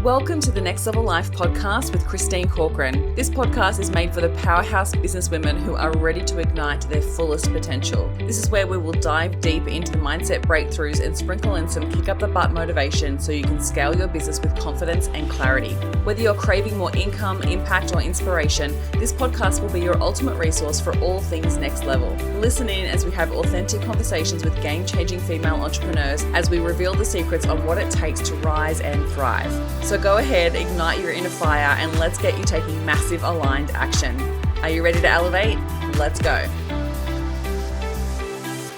Welcome to the Next Level Life podcast with Christine Corcoran. This podcast is made for the powerhouse businesswomen who are ready to ignite their fullest potential. This is where we will dive deep into the mindset breakthroughs and sprinkle in some kick up the butt motivation so you can scale your business with confidence and clarity. Whether you're craving more income, impact, or inspiration, this podcast will be your ultimate resource for all things next level. Listen in as we have authentic conversations with game-changing female entrepreneurs as we reveal the secrets on what it takes to rise and thrive. So go ahead, ignite your inner fire, and let's get you taking massive aligned action. Are you ready to elevate? Let's go.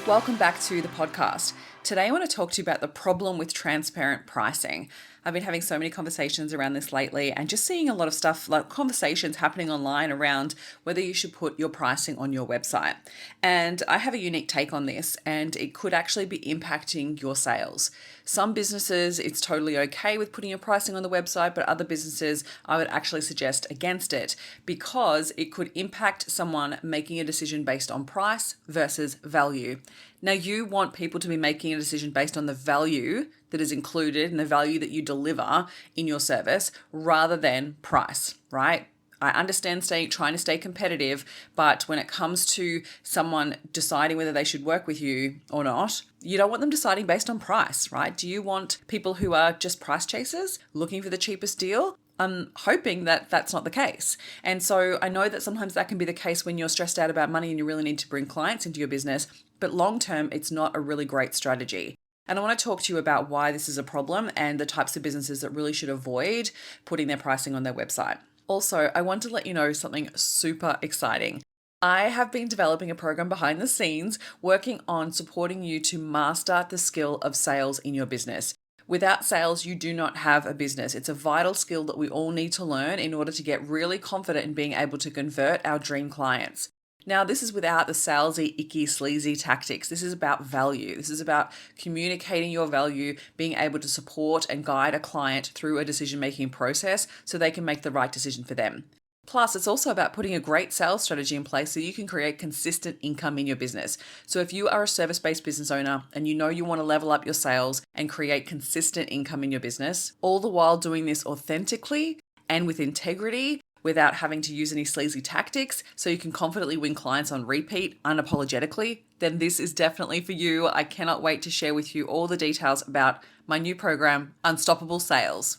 Welcome back to the podcast. Today I want to talk to you about the problem with transparent pricing. I've been having so many conversations around this lately and just seeing a lot of stuff, like conversations happening online around whether you should put your pricing on your website. And I have a unique take on this, and it could actually be impacting your sales. Some businesses, it's totally okay with putting your pricing on the website, but other businesses, I would actually suggest against it because it could impact someone making a decision based on price versus value. Now, you want people to be making a decision based on the value that is included and the value that you deliver in your service rather than price, right? I understand trying to stay competitive, but when it comes to someone deciding whether they should work with you or not, you don't want them deciding based on price, right? Do you want people who are just price chasers looking for the cheapest deal? I'm hoping that that's not the case. And so I know that sometimes that can be the case when you're stressed out about money and you really need to bring clients into your business, but long term, it's not a really great strategy. And I want to talk to you about why this is a problem and the types of businesses that really should avoid putting their pricing on their website. Also, I want to let you know something super exciting. I have been developing a program behind the scenes working on supporting you to master the skill of sales in your business. Without sales, you do not have a business. It's a vital skill that we all need to learn in order to get really confident in being able to convert our dream clients. Now, this is without the salesy, icky, sleazy tactics. This is about value. This is about communicating your value, being able to support and guide a client through a decision-making process so they can make the right decision for them. Plus, it's also about putting a great sales strategy in place so you can create consistent income in your business. So if you are a service-based business owner and you know you want to level up your sales and create consistent income in your business, all the while doing this authentically and with integrity, without having to use any sleazy tactics, so you can confidently win clients on repeat unapologetically, then this is definitely for you. I cannot wait to share with you all the details about my new program, Unstoppable Sales.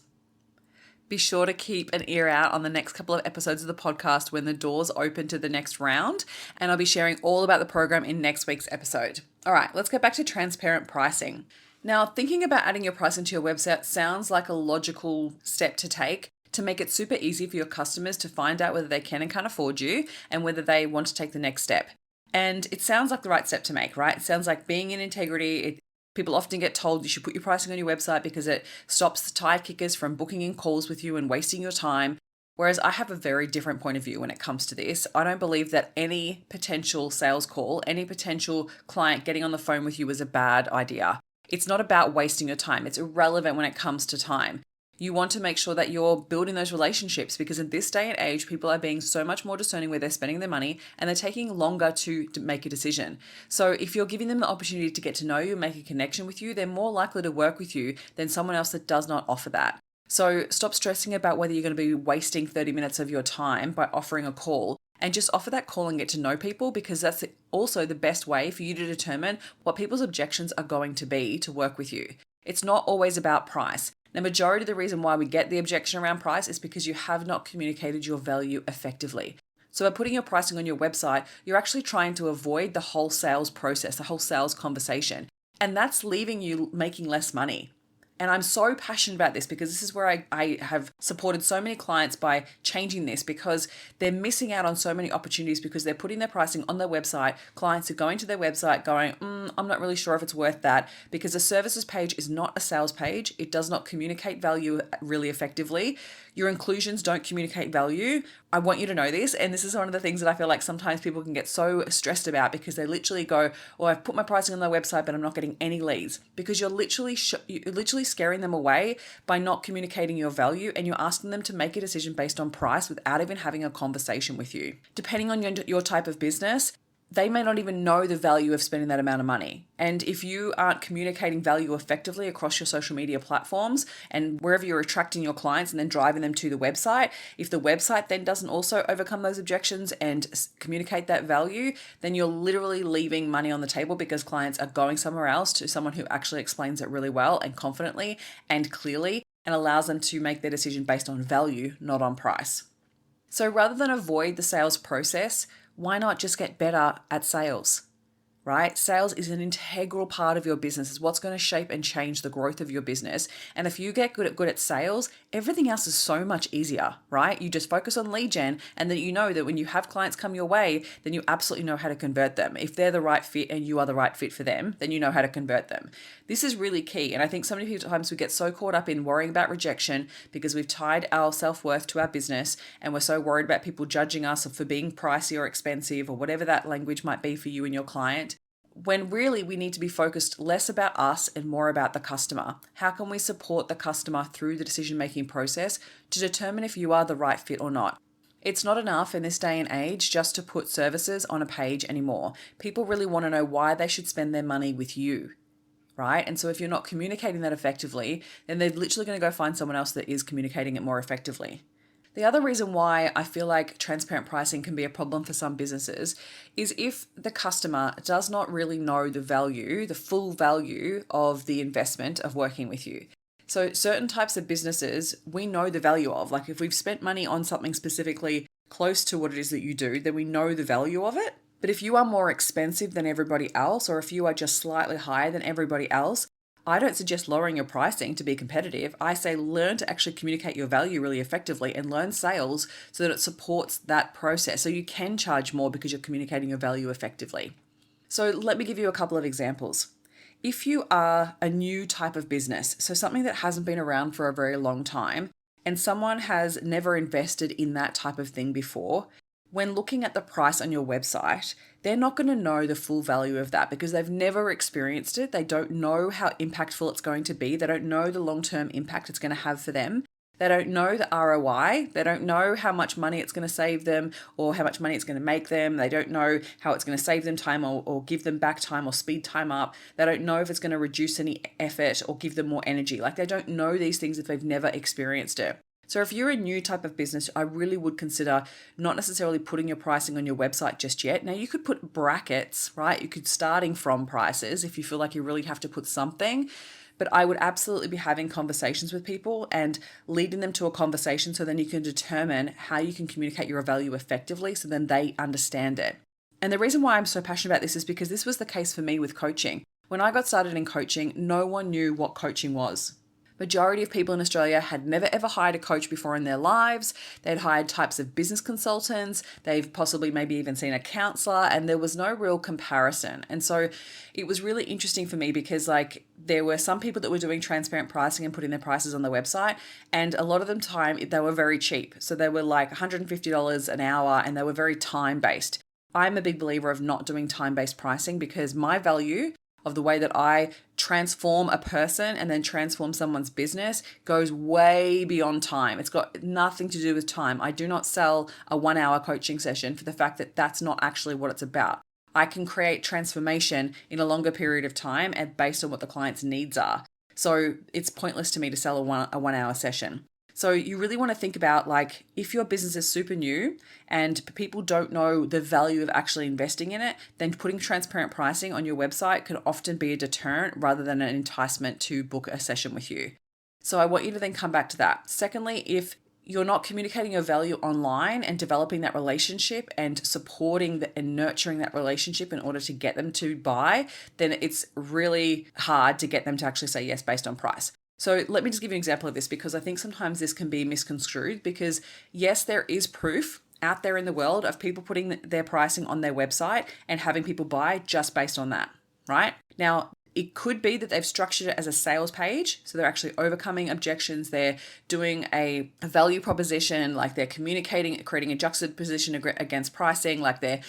Be sure to keep an ear out on the next couple of episodes of the podcast when the doors open to the next round, and I'll be sharing all about the program in next week's episode. All right, let's get back to transparent pricing. Now, thinking about adding your pricing to your website sounds like a logical step to take to make it super easy for your customers to find out whether they can and can't afford you and whether they want to take the next step. And it sounds like the right step to make, right? It sounds like being in integrity. People often get told you should put your pricing on your website because it stops the tire kickers from booking in calls with you and wasting your time. Whereas I have a very different point of view when it comes to this. I don't believe that any potential sales call, any potential client getting on the phone with you is a bad idea. It's not about wasting your time. It's irrelevant when it comes to time. You want to make sure that you're building those relationships because in this day and age, people are being so much more discerning where they're spending their money and they're taking longer to make a decision. So if you're giving them the opportunity to get to know you, make a connection with you, they're more likely to work with you than someone else that does not offer that. So stop stressing about whether you're going to be wasting 30 minutes of your time by offering a call and just offer that call and get to know people because that's also the best way for you to determine what people's objections are going to be to work with you. It's not always about price. The majority of the reason why we get the objection around price is because you have not communicated your value effectively. So by putting your pricing on your website, you're actually trying to avoid the whole sales process, the whole sales conversation. And that's leaving you making less money. And I'm so passionate about this because this is where I have supported so many clients by changing this because they're missing out on so many opportunities because they're putting their pricing on their website. Clients are going to their website going, I'm not really sure if it's worth that because a services page is not a sales page. It does not communicate value really effectively. Your inclusions don't communicate value. I want you to know this. And this is one of the things that I feel like sometimes people can get so stressed about because they literally go, I've put my pricing on their website, but I'm not getting any leads because you're literally scaring them away by not communicating your value and you're asking them to make a decision based on price without even having a conversation with you. Depending on your type of business, they may not even know the value of spending that amount of money. And if you aren't communicating value effectively across your social media platforms and wherever you're attracting your clients and then driving them to the website, if the website then doesn't also overcome those objections and communicate that value, then you're literally leaving money on the table because clients are going somewhere else to someone who actually explains it really well and confidently and clearly and allows them to make their decision based on value, not on price. So rather than avoid the sales process, why not just get better at sales? Right? Sales is an integral part of your business. It's what's going to shape and change the growth of your business. And if you get good at sales, everything else is so much easier, right? You just focus on lead gen, and then you know that when you have clients come your way, then you absolutely know how to convert them. If they're the right fit and you are the right fit for them, then you know how to convert them. This is really key. And I think so many times we get so caught up in worrying about rejection because we've tied our self-worth to our business, and we're so worried about people judging us for being pricey or expensive or whatever that language might be for you and your client, when really we need to be focused less about us and more about the customer. How can we support the customer through the decision-making process to determine if you are the right fit or not? It's not enough in this day and age just to put services on a page anymore. People really want to know why they should spend their money with you, right? And so if you're not communicating that effectively, then they're literally going to go find someone else that is communicating it more effectively. The other reason why I feel like transparent pricing can be a problem for some businesses is if the customer does not really know the value, the full value of the investment of working with you. So certain types of businesses we know the value of. Like if we've spent money on something specifically close to what it is that you do, then we know the value of it. But if you are more expensive than everybody else, or if you are just slightly higher than everybody else, I don't suggest lowering your pricing to be competitive. I say learn to actually communicate your value really effectively and learn sales so that it supports that process. So you can charge more because you're communicating your value effectively. So let me give you a couple of examples. If you are a new type of business, so something that hasn't been around for a very long time, and someone has never invested in that type of thing before, when looking at the price on your website, they're not going to know the full value of that because they've never experienced it. They don't know how impactful it's going to be. They don't know the long-term impact it's going to have for them. They don't know the ROI. They don't know how much money it's going to save them or how much money it's going to make them. They don't know how it's going to save them time or give them back time or speed time up. They don't know if it's going to reduce any effort or give them more energy. Like they don't know these things if they've never experienced it. So if you're a new type of business, I really would consider not necessarily putting your pricing on your website just yet. Now you could put brackets, right? You could starting from prices if you feel like you really have to put something. But I would absolutely be having conversations with people and leading them to a conversation so then you can determine how you can communicate your value effectively so then they understand it. And the reason why I'm so passionate about this is because this was the case for me with coaching. When I got started in coaching, no one knew what coaching was. Majority of people in Australia had never ever hired a coach before in their lives. They'd hired types of business consultants. They've possibly maybe even seen a counselor, and there was no real comparison. And so it was really interesting for me because like there were some people that were doing transparent pricing and putting their prices on their website, and a lot of them they were very cheap. So they were like $150 an hour and they were very time-based. I'm a big believer of not doing time-based pricing because my value of the way that I transform a person and then transform someone's business goes way beyond time. It's got nothing to do with time. I do not sell a 1-hour coaching session for the fact that that's not actually what it's about. I can create transformation in a longer period of time and based on what the client's needs are. So it's pointless to me to sell a 1-hour session. So you really want to think about like if your business is super new and people don't know the value of actually investing in it, then putting transparent pricing on your website can often be a deterrent rather than an enticement to book a session with you. So I want you to then come back to that. Secondly, if you're not communicating your value online and developing that relationship and supporting and nurturing that relationship in order to get them to buy, then it's really hard to get them to actually say yes based on price. So let me just give you an example of this because I think sometimes this can be misconstrued because yes, there is proof out there in the world of people putting their pricing on their website and having people buy just based on that, right? Now, it could be that they've structured it as a sales page. So they're actually overcoming objections. They're doing a value proposition, like they're communicating, creating a juxtaposition against pricing, like they're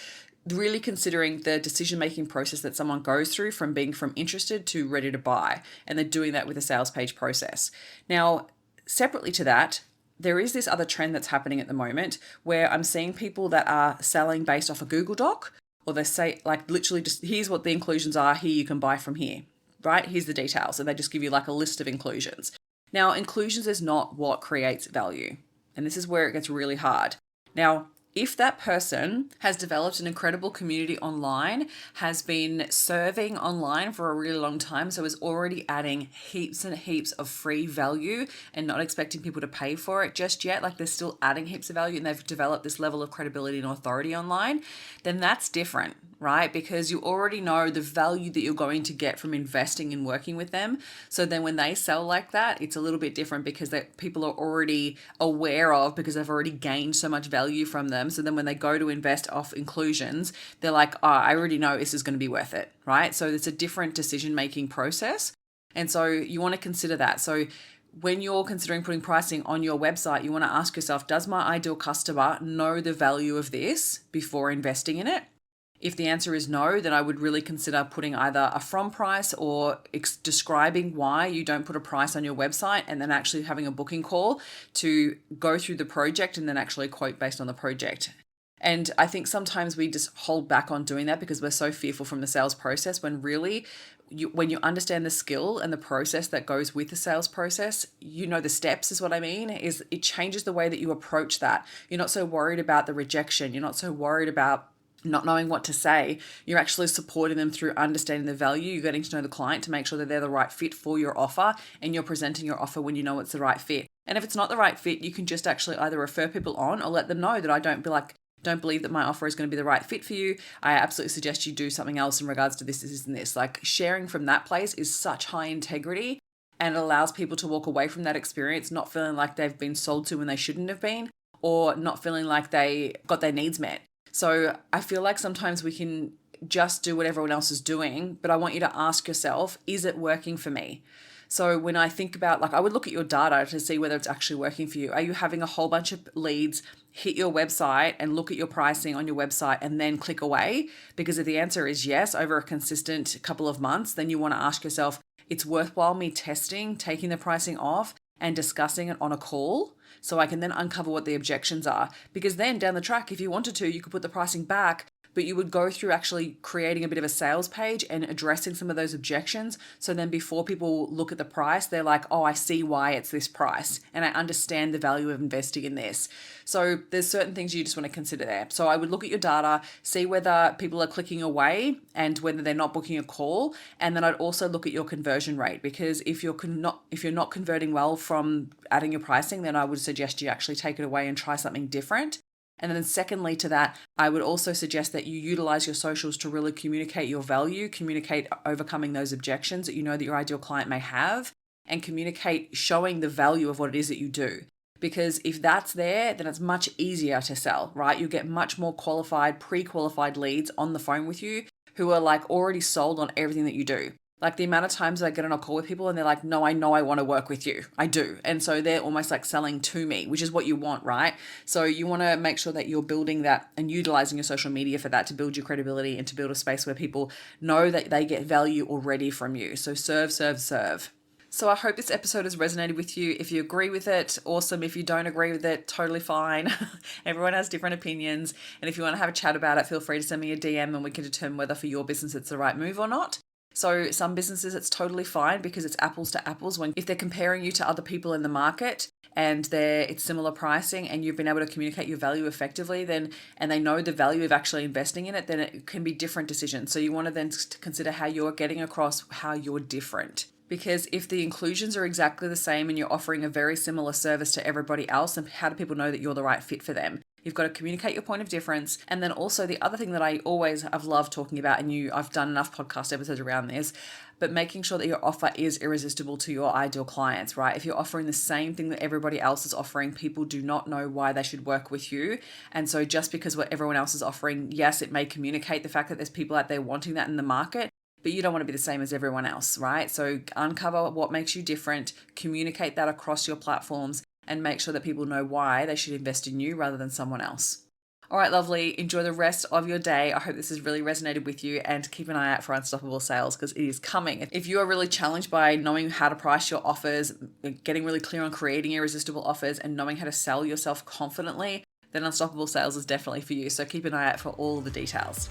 really considering the decision-making process that someone goes through from being from interested to ready to buy. And they're doing that with a sales page process. Now, separately to that, there is this other trend that's happening at the moment where I'm seeing people that are selling based off a Google Doc Or they say, like, literally just, here's what the inclusions are, here you can buy from here, right? Here's the details. And they just give you like a list of inclusions. Now, inclusions is not what creates value. And this is where it gets really hard. Now, if that person has developed an incredible community online, has been serving online for a really long time, so is already adding heaps and heaps of free value and not expecting people to pay for it just yet, like they're still adding heaps of value and they've developed this level of credibility and authority online, then that's different, right? Because you already know the value that you're going to get from investing and working with them. So then when they sell like that, it's a little bit different because that people are already aware of, because they've already gained so much value from them. So then when they go to invest off inclusions, they're like, oh, I already know this is going to be worth it, right? So it's a different decision-making process. And so you want to consider that. So when you're considering putting pricing on your website, you want to ask yourself, does my ideal customer know the value of this before investing in it? If the answer is no, then I would really consider putting either a from price or describing why you don't put a price on your website, and then actually having a booking call to go through the project and then actually quote based on the project. And I think sometimes we just hold back on doing that because we're so fearful from the sales process, when really when you understand the skill and the process that goes with the sales process, you know the steps is what I mean, is it changes the way that you approach that. You're not so worried about the rejection. You're not so worried about not knowing what to say. You're actually supporting them through understanding the value. You're getting to know the client to make sure that they're the right fit for your offer, and you're presenting your offer when you know it's the right fit. And if it's not the right fit, you can just actually either refer people on or let them know that I don't believe that my offer is going to be the right fit for you. I absolutely suggest you do something else in regards to this, and this. Like, sharing from that place is such high integrity, and it allows people to walk away from that experience not feeling like they've been sold to when they shouldn't have been, or not feeling like they got their needs met. So I feel like sometimes we can just do what everyone else is doing, but I want you to ask yourself, is it working for me? So when I think about, like, I would look at your data to see whether it's actually working for you. Are you having a whole bunch of leads hit your website and look at your pricing on your website and then click away? Because if the answer is yes, over a consistent couple of months, then you want to ask yourself, it's worthwhile me testing, taking the pricing off and discussing it on a call, so I can then uncover what the objections are. Because then down the track, if you wanted to, you could put the pricing back, but you would go through actually creating a bit of a sales page and addressing some of those objections. So then before people look at the price, they're like, oh, I see why it's this price, and I understand the value of investing in this. So there's certain things you just want to consider there. So I would look at your data, see whether people are clicking away and whether they're not booking a call. And then I'd also look at your conversion rate, because if you're not converting well from adding your pricing, then I would suggest you actually take it away and try something different. And then secondly to that, I would also suggest that you utilize your socials to really communicate your value, communicate overcoming those objections that you know that your ideal client may have, and communicate showing the value of what it is that you do. Because if that's there, then it's much easier to sell, right? You get much more qualified, pre-qualified leads on the phone with you who are like already sold on everything that you do. Like the amount of times I get on a call with people and they're like, no, I know I want to work with you. I do. And so they're almost like selling to me, which is what you want, right? So you want to make sure that you're building that and utilizing your social media for that, to build your credibility and to build a space where people know that they get value already from you. So serve, serve, serve. So I hope this episode has resonated with you. If you agree with it, awesome. If you don't agree with it, totally fine. Everyone has different opinions. And if you want to have a chat about it, feel free to send me a DM and we can determine whether for your business it's the right move or not. So some businesses, it's totally fine because it's apples to apples. If they're comparing you to other people in the market and it's similar pricing and you've been able to communicate your value effectively, and they know the value of actually investing in it, then it can be different decisions. So you want to then consider how you're getting across how you're different. Because if the inclusions are exactly the same and you're offering a very similar service to everybody else, then how do people know that you're the right fit for them? You've got to communicate your point of difference. And then also the other thing that I've loved talking about, and I've done enough podcast episodes around this, but making sure that your offer is irresistible to your ideal clients, right? If you're offering the same thing that everybody else is offering, people do not know why they should work with you. And so just because what everyone else is offering, yes, it may communicate the fact that there's people out there wanting that in the market, but you don't want to be the same as everyone else, right? So uncover what makes you different, communicate that across your platforms, and make sure that people know why they should invest in you rather than someone else. All right, lovely. Enjoy the rest of your day. I hope this has really resonated with you, and keep an eye out for Unstoppable Sales because it is coming. If you are really challenged by knowing how to price your offers, getting really clear on creating irresistible offers, and knowing how to sell yourself confidently, then Unstoppable Sales is definitely for you. So keep an eye out for all the details.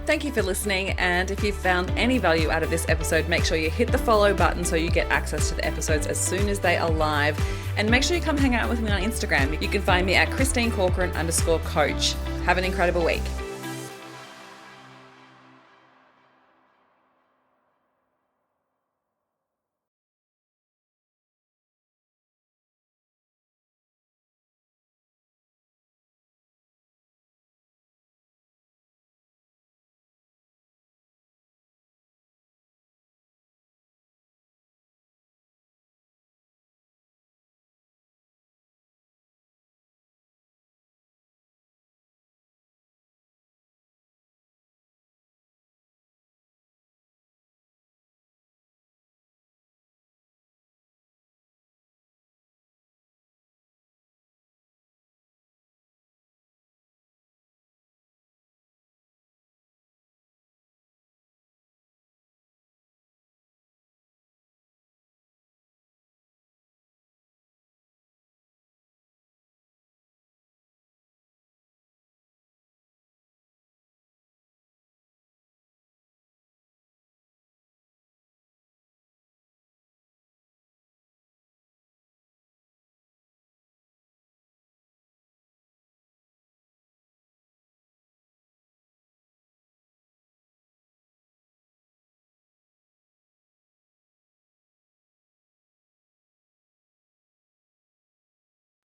Thank you for listening, and if you've found any value out of this episode, make sure you hit the follow button so you get access to the episodes as soon as they are live, and make sure you come hang out with me on Instagram. You can find me at ChristineCorcoran_coach. Have an incredible week.